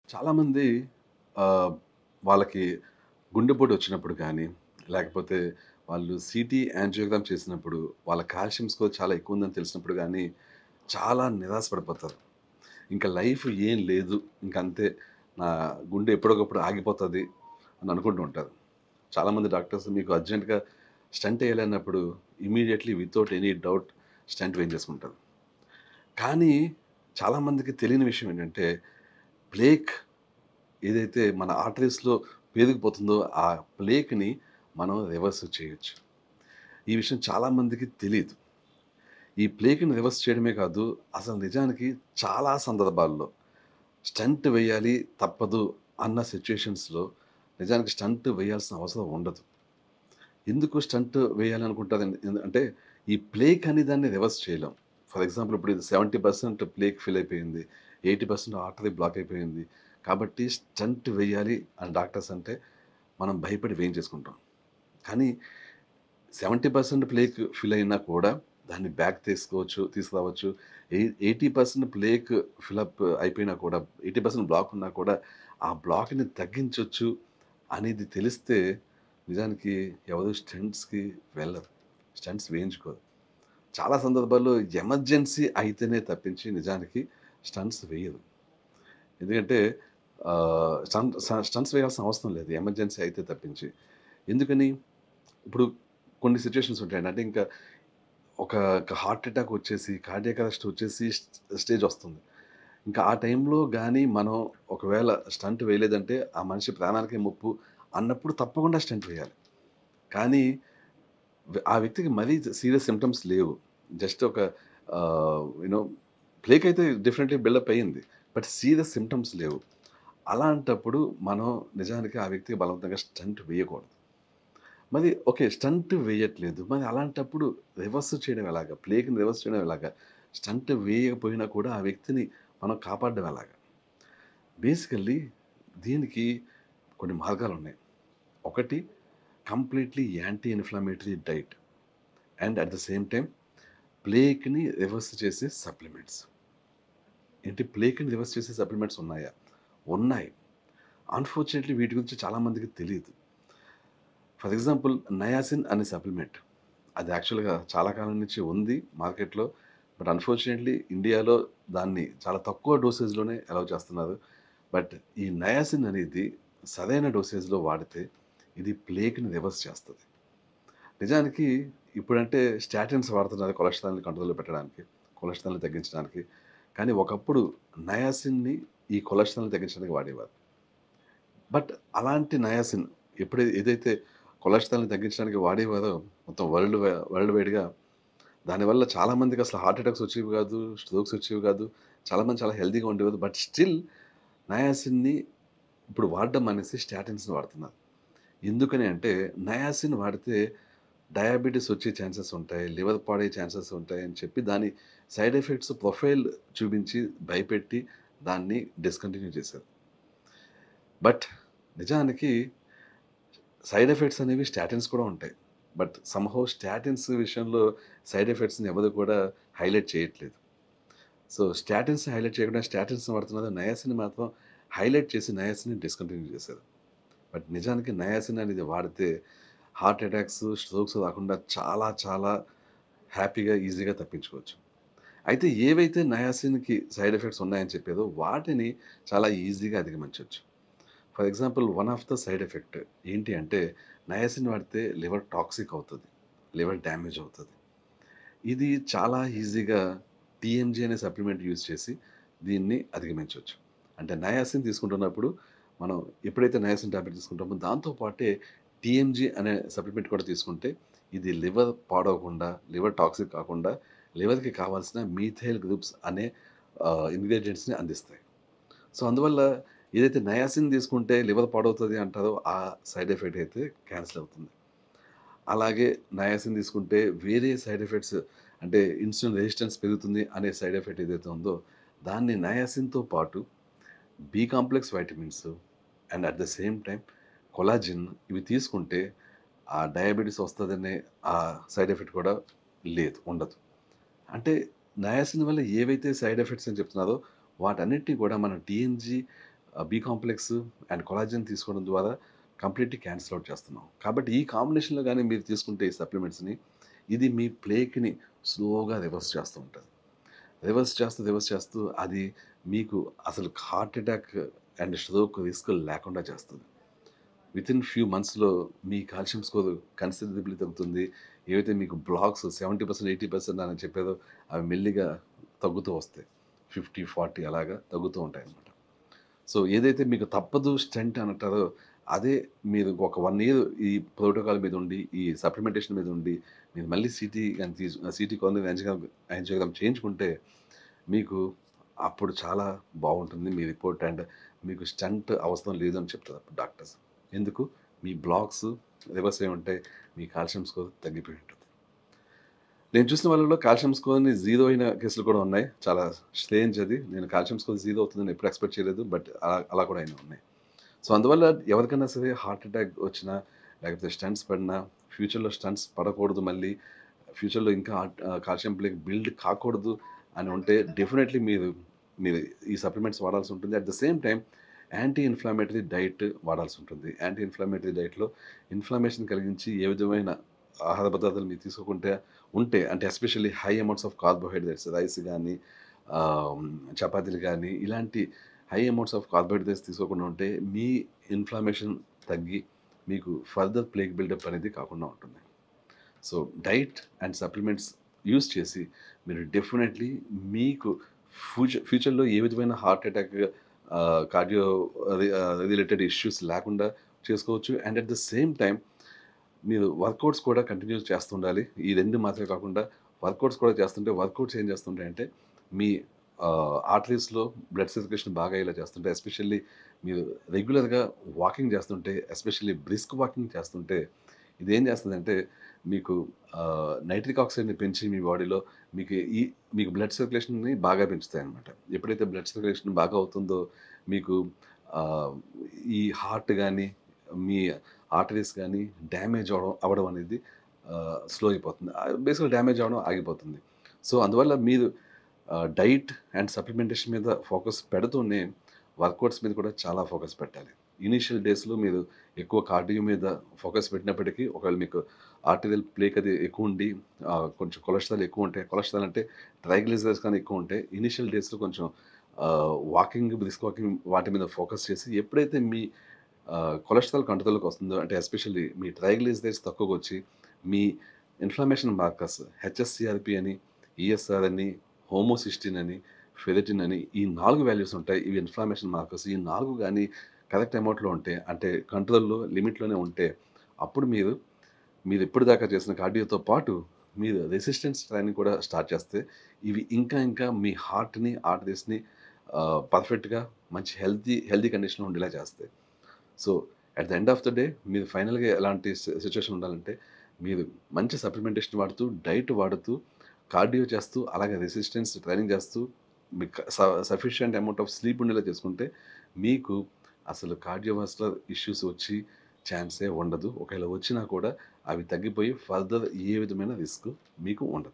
చాలామంది ఆహ్, వాళ్ళకి గుండెపోటు వచ్చినప్పుడు కానీ, లేకపోతే వాళ్ళు సీటీ యాంజియోగ్రామ్ చేసినప్పుడు, వాళ్ళ కాల్షియం స్కోర్ చాలా ఎక్కువుందని తెలిసినప్పుడు గానీ, చాలా నిరాశ పడిపోతారు. ఇంక లైఫ్ ఏం లేదు. ఇంకంతే నా గుండె ఎప్పటికప్పుడు ఆగిపోతది అని అనుకుంటూ ఉంటారు. చాలామంది డాక్టర్స్ మీకు అర్జెంట్‌గా స్టంట్ ఎయాలన్నప్పుడు immediately without any doubt stent వేయించేసుకుంటారు. కానీ చాలామందికి తెలియని విషయం ఏంటంటే, ప్లేక్ ఏదైతే మన ఆర్టరీస్‌లో పేరుకుపోతుందో, ఆ ప్లేక్‌ని మనం రివర్స్ చేయొచ్చు. ఈ విషయం చాలా మందికి తెలీదు. ఈ ప్లేక్‌ని రివర్స్ చేయడమే కాదు, అసలు నిజానికి చాలా సందర్భాల్లో స్టంట్ వేయాలి తప్పదు అన్న సిట్యుయేషన్స్‌లో నిజానికి స్టంట్ వేయాల్సిన అవసరం ఉండదు. ఎందుకు స్టంట్ వేయాలనుకుంటారండి అంటే ఈ ప్లేక్ అనే దాన్ని రివర్స్ చేయలేం. ఫర్ ఎగ్జాంపుల్ ఇప్పుడు ఇది 70% ప్లేక్ ఫిల్ అయిపోయింది. 80% ఆర్టరీ బ్లాక్ అయిపోయింది. కాబట్టి స్టంట్ వేయాలి అని డాక్టర్స్ అంటే మనం భయపడి వేయించేసుకుంటాం. కానీ 70% ప్లేక్ ఫిల్ అయినా కూడా దాన్ని బ్యాక్ తీసుకురావచ్చు. 80% ప్లేక్ ఫిలప్ అయిపోయినా కూడా 80% బ్లాక్ ఉన్నా కూడా ఆ బ్లాక్‌ని తగ్గించొచ్చు అనేది తెలిస్తే నిజానికి ఎవరు స్టంట్స్‌కి వెళ్ళరు. స్టంట్స్ వేయించుకోరు. చాలా సందర్భాల్లో ఎమర్జెన్సీ అయితేనే తప్పించి నిజానికి స్టంట్స్ వేయరు. ఎందుకంటే స్టంట్స్ వేయాల్సిన అవసరం లేదు. ఎమర్జెన్సీ అయితే తప్పించి. ఎందుకని? ఇప్పుడు కొన్ని సిట్యుయేషన్స్ ఉంటాయండి. అంటే ఇంకా ఒక హార్ట్ అటాక్ వచ్చేసి, కార్డియాక్ అరెస్ట్ వచ్చేసి స్టేజ్ వస్తుంది. ఇంకా ఆ టైంలో గాని మనం ఒకవేళ స్టంట్ వేయలేదంటే, ఆ మనిషి ప్రాణానికే ముప్పు అన్నప్పుడు తప్పకుండా స్టంట్ వేయాలి. కానీ ఆ వ్యక్తికి మరీ సీరియస్ సింప్టమ్స్ లేవు. జస్ట్ ఒక యూ నో ప్లేక్ అయితే డెఫినెట్‌లీ బిల్డప్ అయింది. బట్ సీరియస్ సింప్టమ్స్ లేవు. అలాంటప్పుడు మనం నిజానికి ఆ వ్యక్తికి బలవంతంగా స్టంట్ వేయకూడదు. మరి ఓకే. స్టంట్ వేయట్లేదు. మరి అలాంటప్పుడు రివర్స్ చేయడం ఎలాగా? ప్లేక్‌ని రివర్స్ చేయడం ఎలాగా? స్టంట్ వేయకపోయినా కూడా ఆ వ్యక్తిని మనం కాపాడడం ఎలాగా? బేసికల్లీ దీనికి కొన్ని మార్గాలున్నాయి. ఒకటి completely anti inflammatory diet and at the same time ప్లేక్‌ని రివర్స్ చేసే సప్లిమెంట్స్. ఏంటి ప్లేక్‌ని రివర్స్ చేసే సప్లిమెంట్స్ ఉన్నాయా? ఉన్నాయి. అన్‌ఫార్చునేట్‌లీ వీటి గురించి చాలా మందికి తెలీదు. ఫర్ ఎగ్జాంపుల్ నయాసిన్ అనే సప్లిమెంట్. అది యాక్చువల్‌గా చాలా కాలం నుంచి ఉంది మార్కెట్‌లో. బట్ అన్‌ఫార్చునేట్‌లీ ఇండియాలో దాన్ని చాలా తక్కువ డోసేజ్‌లోనే అలౌ చేస్తున్నారు. బట్ ఈ నయాసిన్ అనేది సరైన డోసేజ్‌లో వాడితే ఇది ప్లేక్‌ని రివర్స్ చేస్తది. నిజానికి ఇప్పుడంటే స్టాటిన్స్ వాడుతున్నారు కొలెస్ట్రాల్‌ని కంట్రోల్‌లో పెట్టడానికి, కొలెస్ట్రాల్‌ని తగ్గించడానికి. కానీ ఒకప్పుడు నయాసిన్‌ని ఈ కొలెస్ట్రాల్‌ని తగ్గించడానికి వాడేవారు. బట్ అలాంటి నయాసిన్ ఏదైతే కొలెస్ట్రాల్‌ని తగ్గించడానికి వాడేవారో మొత్తం వరల్డ్ వైడ్‌గా దానివల్ల చాలా మందికి అసలు హార్ట్ అటాక్స్ వచ్చేవి కాదు. స్ట్రోక్స్ వచ్చేవి కాదు. చాలామంది చాలా హెల్తీగా ఉండేవారు. బట్ స్టిల్ నయాసిన్‌ని ఇప్పుడు వాడడం మానేసి స్టాటిన్స్‌ని వాడుతున్నారు. ఎందుకని అంటే నయాసిన్ వాడితే డయాబెటిస్ వచ్చే ఛాన్సెస్ ఉంటాయి. లివర్ పాడయ్యే ఛాన్సెస్ ఉంటాయి అని చెప్పి దాని సైడ్ ఎఫెక్ట్స్ ప్రొఫైల్ చూపించి భయపెట్టి దాన్ని డిస్కంటిన్యూ చేశారు. బట్ నిజానికి సైడ్ ఎఫెక్ట్స్ అనేవి స్టాటిన్స్ కూడా ఉంటాయి. బట్ సమ్‌హౌ స్టాటిన్స్ విషయంలో సైడ్ ఎఫెక్ట్స్‌ని ఎవరు కూడా హైలైట్ చేయట్లేదు. సో, స్టాటిన్స్ హైలైట్ చేయకుండా స్టాటిన్స్‌ని వాడుతున్నారు. నయాసిన్ మాత్రం హైలైట్ చేసి నయాసిన్‌ని డిస్కంటిన్యూ చేశారు. బట్ నిజానికి నయాసిన్ అనేది వాడితే హార్ట్ అటాక్స్, స్ట్రోక్స్ రాకుండా చాలా చాలా హ్యాపీగా, ఈజీగా తప్పించుకోవచ్చు. అయితే ఏవైతే నయాసిన్‌కి సైడ్ ఎఫెక్ట్స్ ఉన్నాయని చెప్పారో వాటిని చాలా ఈజీగా అధిగమించొచ్చు. For example one of the side effect ఏంటి అంటే నయాసిన్ వాడితే లివర్ టాక్సిక్ అవుతది. లివర్ డ్యామేజ్ అవుతది. ఇది చాలా ఈజీగా టీఎంజీ అనే సప్లిమెంట్ యూజ్ చేసి దీన్ని అధిగమించొచ్చు. అంటే నయాసిన్ తీసుకుంటున్నప్పుడు మనం ఎప్పుడైతే నయాసిన్ టాబ్లెట్ తీసుకుంటామో దాంతో పాటే టీఎంజీ అనే సప్లిమెంట్ కూడా తీసుకుంటే ఇది లివర్ పాడవకుండా, లివర్ టాక్సిక్ కాకుండా లివర్‌కి కావాల్సిన మీథైల్ గ్రూప్స్ అనే ఇంగ్రీడియెంట్స్‌ని అందిస్తాయి. సో, అందువల్ల ఏదైతే నయాసిన్ తీసుకుంటే లివర్ పాడవుతది అంటారో ఆ సైడ్ ఎఫెక్ట్ అయితే క్యాన్సెల్ అవుతుంది. అలాగే నయాసిన్ తీసుకుంటే వేరే సైడ్ ఎఫెక్ట్స్ అంటే ఇన్సులిన్ రెసిస్టెన్స్ పెరుగుతుంది అనే సైడ్ ఎఫెక్ట్ ఏదైతే ఉందో దాన్ని నయాసిన్‌తో పాటు B complex vitamins and at the same time collagen ఇవి తీసుకుంటే ఆ డయాబెటిస్ వస్తదనే ఆ సైడ్ ఎఫెక్ట్ కూడా ఉండదు. అంటే నయాసిన్ వల్ల ఏవైతే సైడ్ ఎఫెక్ట్స్ అని చెప్తున్నారో వాటన్నిటిని కూడా మనం టీఎన్జీ బి కాంప్లెక్స్ అండ్ కొలాజన్ తీసుకోవడం ద్వారా కంప్లీట్లీ క్యాన్సిల్ అవుట్ చేస్తున్నాం. కాబట్టి ఈ కాంబినేషన్లో కానీ మీరు తీసుకుంటే ఈ సప్లిమెంట్స్ని, ఇది మీ ప్లేక్ని స్లోగా రివర్స్ చేస్తూ ఉంటుంది. రివర్స్ చేస్తూ అది మీకు అసలు heart attack and stroke risk లేకుండా చేస్తుంది. వితిన్ ఫ్యూ మంత్స్‌లో మీ కాల్షియం స్కోర్ కన్సిడరబుల్లీ తగ్గుతుంది. ఏవైతే మీకు బ్లాక్స్ 70%, 80% అని చెప్పారో అవి మెల్లిగా తగ్గుతూ వస్తాయి. 50, 40 అలాగా తగ్గుతూ ఉంటాయన్నమాట. సో, ఏదైతే మీకు తప్పదు స్టంట్ అంటారో, అదే మీరు ఒక 1 ఇయర్ ఈ ప్రోటోకాల్ మీద ఉండి, ఈ సప్లిమెంటేషన్ మీద ఉండి, మీరు మళ్ళీ సీటీ గాని సీటీ కొలెన్ యాంజియోగ్రామ్ చేయించుకుంటే, మీకు అప్పుడు చాలా బావుంటుంది మీ రిపోర్ట్ అండ్ మీకు స్టంట్ అవసరం లేదని చెప్తారు అప్పుడు డాక్టర్స్. ఎందుకు? మీ బ్లాక్స్ రివర్స్ అయ్యి ఉంటాయి. మీ కాల్షియం స్కోర్ తగ్గిపోయి ఉంటుంది. నేను చూసిన వాళ్ళలో కాల్షియం స్కోర్‌ని 0 అయిన కేసులు కూడా ఉన్నాయి. చాలా స్ట్రేంజ్ అది. నేను కాల్షియం స్కోర్ 0 అవుతుందని ఎప్పుడు ఎక్స్‌పెక్ట్ చేయలేదు. బట్ అలా కూడా అయినయి ఉన్నాయి. సో, అందువల్ల ఎవరికైనా సరే హార్ట్ అటాక్ వచ్చినా, లేకపోతే స్టంట్స్ పడినా, ఫ్యూచర్‌లో స్టంట్స్ పడకూడదు మళ్ళీ, ఫ్యూచర్‌లో ఇంకా కాల్షియం ప్లేక్ బిల్డ్ కాకూడదు అని ఉంటే డెఫినెట్‌లీ మీరు మీరు ఈ సప్లిమెంట్స్ వాడాల్సి ఉంటుంది. At the same time anti inflammatory diet వాడాల్సి ఉంటుంది. యాంటీ ఇన్‌ఫ్లమేటరీ డైట్‌లో ఇన్‌ఫ్లమేషన్ కలిగించి ఏ విధమైన ఆహార పదార్థాలు మీరు తీసుకోకుంటే అంటే especially high amounts of carbohydrates rice గానీ, ఆహ్, చపాతీలు గానీ ఇలాంటి హై అమౌంట్స్ ఆఫ్ కార్బోహైడ్రేట్స్ తీసుకోకుండా ఉంటే మీ ఇన్‌ఫ్లమేషన్ తగ్గి మీకు ఫర్దర్ ప్లేక్ బిల్డప్ అనేది కాకుండా ఉంటుంది. So, diet and supplements use చేసి మీరు డెఫినెట్‌లీ మీకు ఫ్యూచర్‌లో ఏ విధమైన heart attack cardio related issues లేకుండా చేసుకోవచ్చు. And at the same time మీరు వర్కౌట్స్ కూడా కంటిన్యూ చేస్తుండాలి. ఈ 2 మాత్రమే కాకుండా వర్కౌట్స్ కూడా చేస్తుంటే వర్కౌట్స్ ఏం చేస్తుంటాయంటే మీ ఆర్టరీస్‌లో బ్లడ్ సర్క్యులేషన్ బాగా అయ్యేలా చేస్తుంటాయి. ఎస్పెషల్లీ మీరు రెగ్యులర్‌గా వాకింగ్ చేస్తుంటే, ఎస్పెషల్లీ బ్రిస్క్ వాకింగ్ చేస్తుంటే ఇదేం చేస్తదంటే మీకు నైట్రిక్ ఆక్సైడ్‌ని పెంచి మీ బాడీలో మీకు మీకు బ్లడ్ సర్క్యులేషన్‌ని బాగా పెంచుతాయన్నమాట. ఎప్పుడైతే బ్లడ్ సర్క్యులేషన్ బాగా అవుతుందో మీకు ఆహ్, ఈ హార్ట్ గాని, మీ ఆర్టరీస్ గాని డ్యామేజ్ అవ్వడం అనేది స్లో అయిపోతుంది. బేసిక్‌గా డ్యామేజ్ అవ్వడం ఆగిపోతుంది. సో, అందువల్ల మీరు డైట్ అండ్ సప్లిమెంటేషన్ మీద ఫోకస్ పెడుతూనే వర్కౌట్స్ మీద కూడా చాలా ఫోకస్ పెట్టాలి. ఇనీషియల్ డేస్‌లో మీరు ఎక్కువ కార్డియో మీద ఫోకస్ పెట్టినప్పటికీ ఒకవేళ మీకు ఆర్టీరియల్ ప్లేక్ అది ఎక్కువుండి కొంచెం కొలెస్ట్రాల్ ఎక్కువుంటే కొలెస్ట్రాల్ అంటే ట్రైగ్లిజరైడ్స్ కానీ ఎక్కువుంటే ఇనీషియల్ డేస్‌లో కొంచెం వాకింగ్, బ్రిస్క్ వాకింగ్ వాటి మీద ఫోకస్ చేసి ఎప్పుడైతే మీ కొలెస్ట్రాల్ కంట్రోల్‌లోకి వస్తుందో అంటే ఎస్పెషల్లీ మీ ట్రైగ్లిజరైడ్స్ తక్కువగొచ్చి మీ ఇన్‌ఫ్లమేషన్ మార్కర్స్ హెచ్ఎస్‌సీఆర్‌పీ అని, ఈఎస్ఆర్ అని, హోమోసిస్టిన్ అని, ఫెరిటిన్ అని ఈ 4 వాల్యూస్ ఉంటాయి. ఇవి ఇన్‌ఫ్లమేషన్ మార్కర్స్. ఈ 4 గాని కరెక్ట్ అమౌంట్‌లో ఉంటే అంటే కంట్రోల్‌లో లిమిట్‌లోనే ఉంటే అప్పుడు మీరు ఇప్పటిదాకా చేసిన కార్డియోతో పాటు మీరు రెసిస్టెన్స్ ట్రైనింగ్ కూడా స్టార్ట్ చేస్తే ఇవి ఇంకా మీ హార్ట్‌ని, ఆర్టరీస్‌ని పర్ఫెక్ట్‌గా మంచి హెల్తీ కండిషన్‌లో ఉండేలా చేస్తాయి. So, at the end of the day మీరు ఫైనల్‌గా ఎలాంటి సిట్యుయేషన్ ఉండాలంటే, మీరు మంచి సప్లిమెంటేషన్ వాడుతూ, డైట్ వాడుతూ, కార్డియో చేస్తూ, అలాగే రెసిస్టెన్స్ ట్రైనింగ్ చేస్తూ, మీకు సఫిషియంట్ అమౌంట్ ఆఫ్ స్లీప్ ఉండేలా చేసుకుంటే, మీకు అసలు కార్డియోవాస్కులర్ ఇష్యూస్ వచ్చి ఛాన్సే ఉండదు. ఒకవేళ వచ్చినా కూడా అవి తగ్గిపోయి ఫర్దర్ ఏ విధమైన రిస్క్ మీకు ఉండదు.